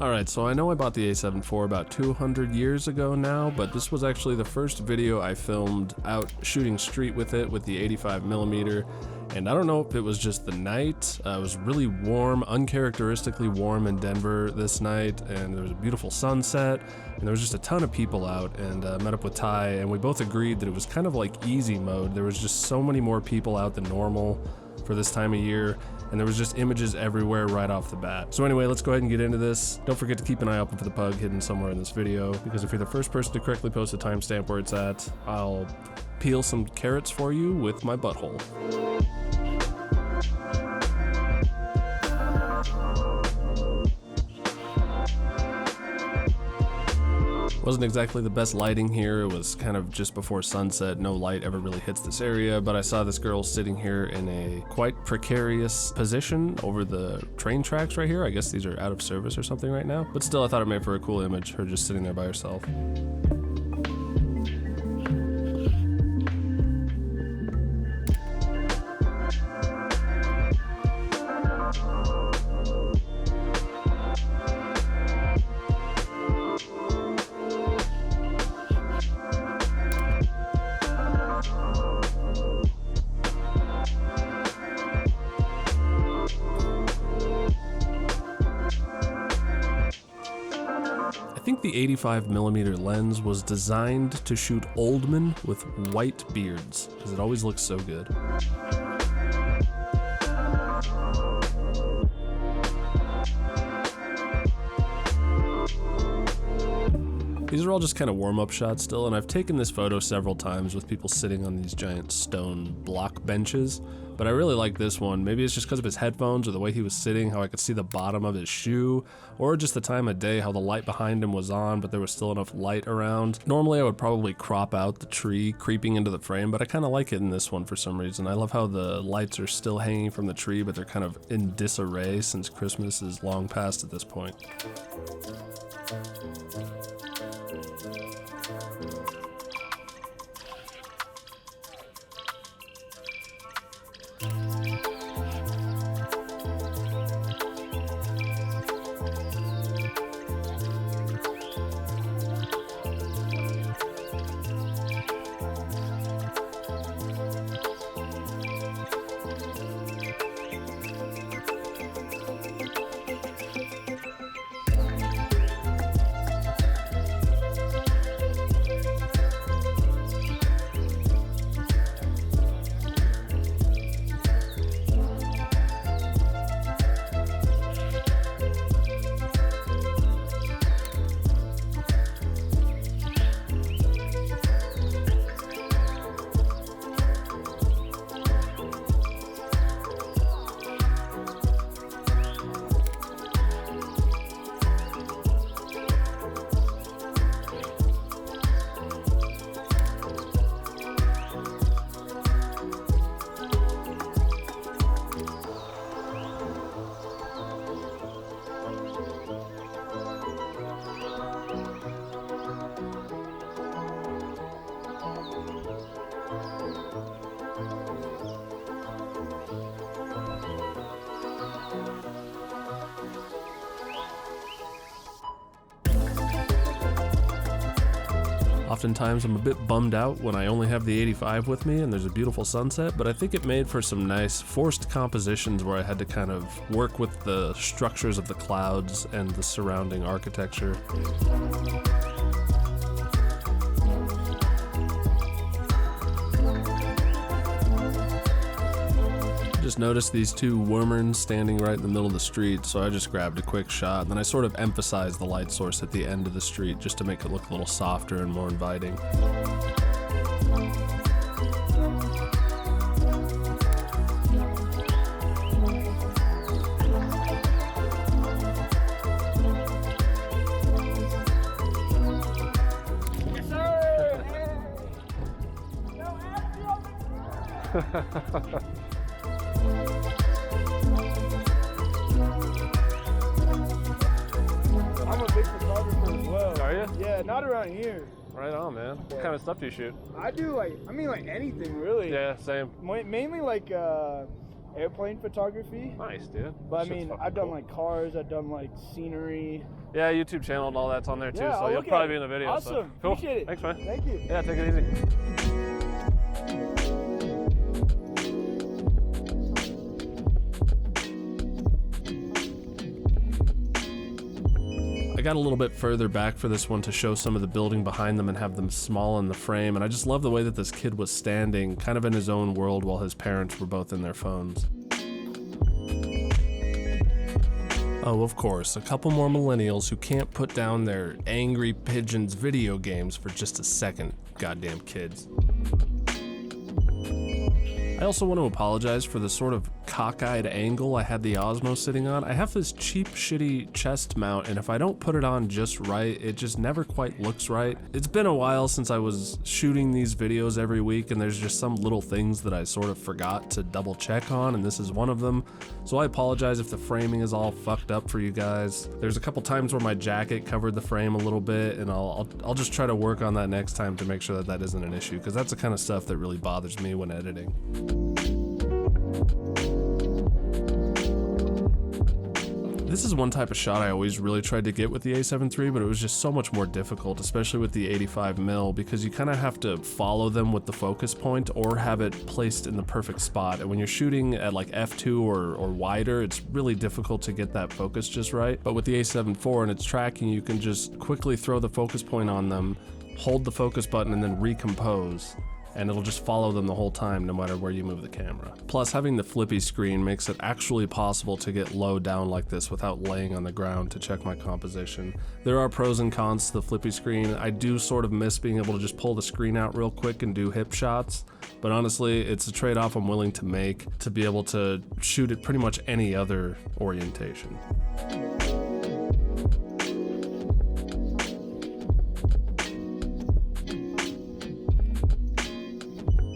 Alright, so I know I bought the A7 IV about 200 years ago now, but this was actually the first video I filmed out shooting street with it with the 85mm, and I don't know if it was just the night. It was really warm, uncharacteristically warm in Denver this night, and there was a beautiful sunset, and there was just a ton of people out, and met up with Ty, and we both agreed that it was kind of like easy mode. There was just so many more people out than normal for this time of year, and there was just images everywhere right off the bat. So anyway, let's go ahead and get into this. Don't forget to keep an eye open for the pug hidden somewhere in this video, because if you're the first person to correctly post a timestamp where it's at, I'll peel some carrots for you with my butthole. Wasn't exactly the best lighting here. It was kind of just before sunset. No light ever really hits this area, but I saw this girl sitting here in a quite precarious position over the train tracks right here. I guess these are out of service or something right now, but still I thought it made for a cool image, her just sitting there by herself. I think the 85mm lens was designed to shoot old men with white beards, because it always looks so good. These are all just kind of warm-up shots still, and I've taken this photo several times with people sitting on these giant stone block benches, but I really like this one. Maybe it's just because of his headphones or the way he was sitting, how I could see the bottom of his shoe, or just the time of day, how the light behind him was on, but there was still enough light around. Normally I would probably crop out the tree creeping into the frame, but I kind of like it in this one for some reason. I love how the lights are still hanging from the tree, but they're kind of in disarray since Christmas is long past at this point. Oftentimes I'm a bit bummed out when I only have the 85 with me and there's a beautiful sunset, but I think it made for some nice forced compositions where I had to kind of work with the structures of the clouds and the surrounding architecture. Just noticed these two wormers standing right in the middle of the street, so I just grabbed a quick shot, and then I sort of emphasized the light source at the end of the street just to make it look a little softer and more inviting. Yes, sir! I'm a big photographer as well. Are you? Yeah, not around here. Right on, man. What kind of stuff do you shoot? I do like anything really. Yeah, same. Mainly like airplane photography. Nice, dude. But I Shit's mean, fucking I've done cool. like cars, I've done like scenery. Yeah, YouTube channel and all that's on there too, Yeah, so I'll you'll look at probably it. be in the video. Awesome. So. Cool. Appreciate it. Thanks, man. Thank you. Yeah, take it easy. I got a little bit further back for this one to show some of the building behind them and have them small in the frame, and I just love the way that this kid was standing kind of in his own world while his parents were both in their phones. Oh, of course, a couple more millennials who can't put down their Angry Pigeons video games for just a second, goddamn kids. I also want to apologize for the sort of cockeyed angle I had the Osmo sitting on. I have this cheap, shitty chest mount, and if I don't put it on just right, it just never quite looks right. It's been a while since I was shooting these videos every week, and there's just some little things that I sort of forgot to double check on, and this is one of them. So I apologize if the framing is all fucked up for you guys. There's a couple times where my jacket covered the frame a little bit, and I'll just try to work on that next time to make sure that that isn't an issue, because that's the kind of stuff that really bothers me when editing. This is one type of shot I always really tried to get with the A7 III, but it was just so much more difficult, especially with the 85mm, because you kind of have to follow them with the focus point or have it placed in the perfect spot. And when you're shooting at like f2 or wider, it's really difficult to get that focus just right. But with the A7 IV and its tracking, you can just quickly throw the focus point on them, hold the focus button, and then recompose. And it'll just follow them the whole time no matter where you move the camera. Plus, having the flippy screen makes it actually possible to get low down like this without laying on the ground to check my composition. There are pros and cons to the flippy screen. I do sort of miss being able to just pull the screen out real quick and do hip shots, but honestly, it's a trade-off I'm willing to make to be able to shoot at pretty much any other orientation.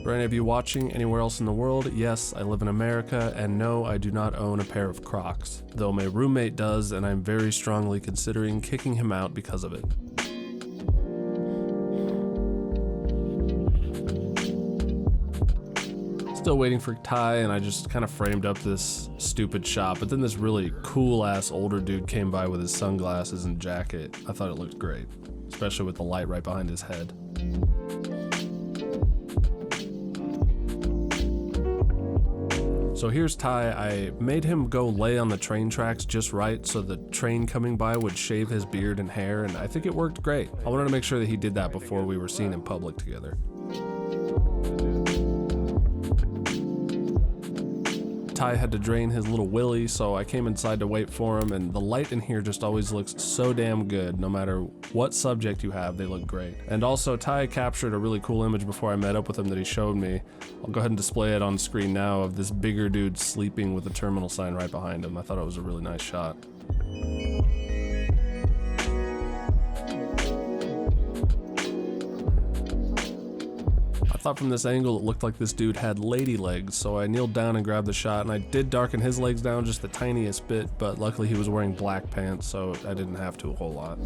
For any of you watching anywhere else in the world, yes, I live in America, and no, I do not own a pair of Crocs, though my roommate does, and I'm very strongly considering kicking him out because of it. Still waiting for Ty, and I just kind of framed up this stupid shot, but then this really cool-ass older dude came by with his sunglasses and jacket. I thought it looked great, especially with the light right behind his head. So here's Ty. I made him go lay on the train tracks just right so the train coming by would shave his beard and hair, and I think it worked great. I wanted to make sure that he did that before we were seen in public together. Ty had to drain his little willy, so I came inside to wait for him, and the light in here just always looks so damn good. No matter what subject you have, they look great. And also, Ty captured a really cool image before I met up with him that he showed me. I'll go ahead and display it on screen now of this bigger dude sleeping with the terminal sign right behind him. I thought it was a really nice shot. I thought from this angle it looked like this dude had lady legs, so I kneeled down and grabbed the shot, and I did darken his legs down just the tiniest bit, but luckily he was wearing black pants, so I didn't have to a whole lot.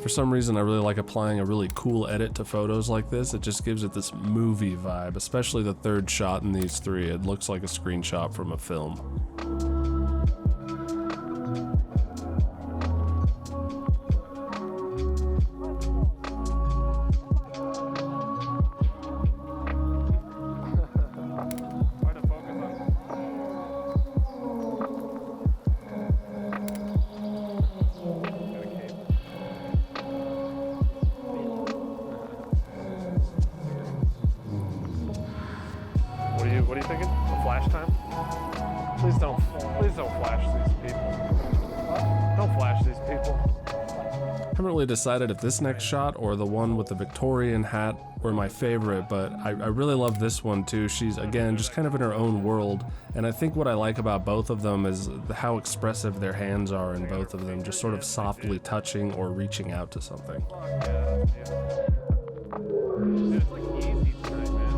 For some reason, I really like applying a really cool edit to photos like this. It just gives it this movie vibe, especially the third shot in these three. It looks like a screenshot from a film. Please don't flash these people. Don't flash these people. Haven't really decided if this next shot or the one with the Victorian hat were my favorite, but I really love this one too. She's, again, just kind of in her own world, and I think what I like about both of them is how expressive their hands are in both of them, just sort of softly touching or reaching out to something. Dude, it's like easy tonight, man.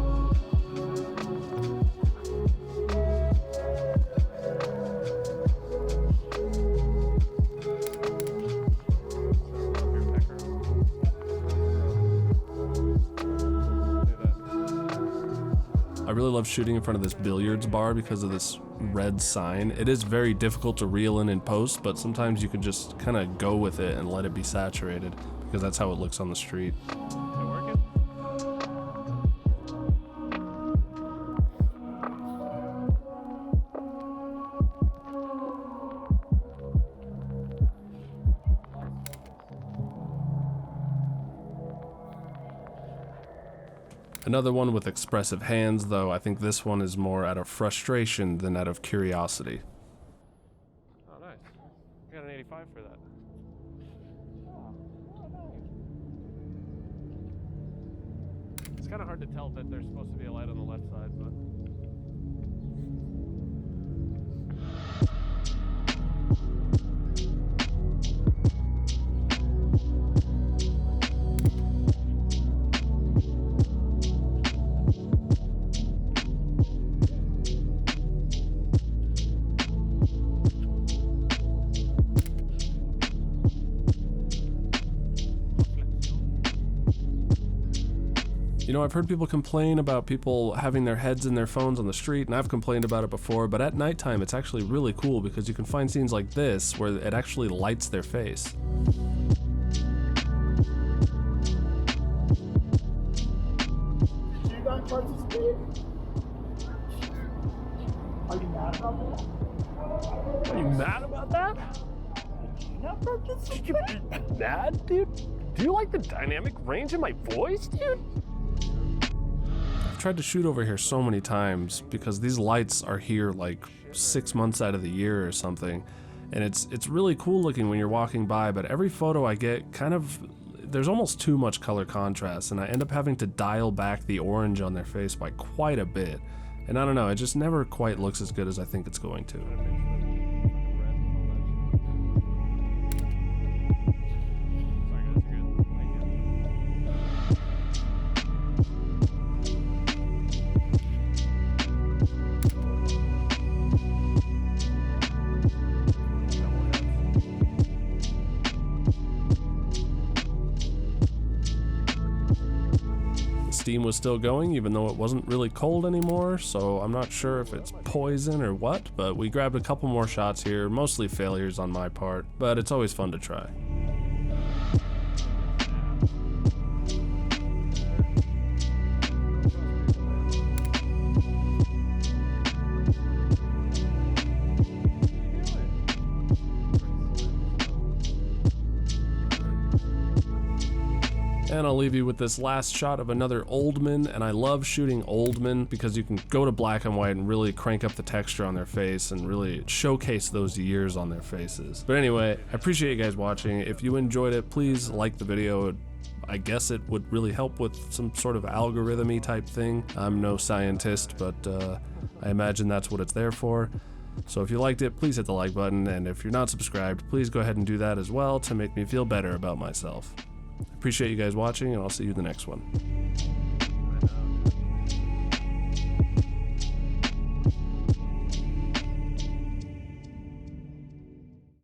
I really love shooting in front of this billiards bar because of this red sign. It is very difficult to reel in post, but sometimes you can just kind of go with it and let it be saturated because that's how it looks on the street. Another one with expressive hands, though I think this one is more out of frustration than out of curiosity. Oh, nice. I got an 85 for that. It's kind of hard to tell that there's supposed to be a light on the left side, but... You know, I've heard people complain about people having their heads in their phones on the street, and I've complained about it before, but at nighttime it's actually really cool because you can find scenes like this where it actually lights their face. Did you not participate? Are you mad about that? Are you mad about that? Did you not participate? Mad, dude? Do you like the dynamic range of my voice, dude? I've tried to shoot over here so many times because these lights are here like 6 months out of the year or something, and it's really cool looking when you're walking by, but every photo I get there's almost too much color contrast, and I end up having to dial back the orange on their face by quite a bit, and I don't know, it just never quite looks as good as I think it's going to. Steam was still going even though it wasn't really cold anymore, so I'm not sure if it's poison or what, but we grabbed a couple more shots here, mostly failures on my part, but it's always fun to try. And I'll leave you with this last shot of another Oldman, and I love shooting Oldman because you can go to black and white and really crank up the texture on their face and really showcase those years on their faces. But anyway, I appreciate you guys watching. If you enjoyed it, please like the video. I guess it would really help with some sort of algorithm-y type thing. I'm no scientist, but I imagine that's what it's there for. So if you liked it, please hit the like button, and if you're not subscribed, please go ahead and do that as well to make me feel better about myself. Appreciate you guys watching, and I'll see you in the next one.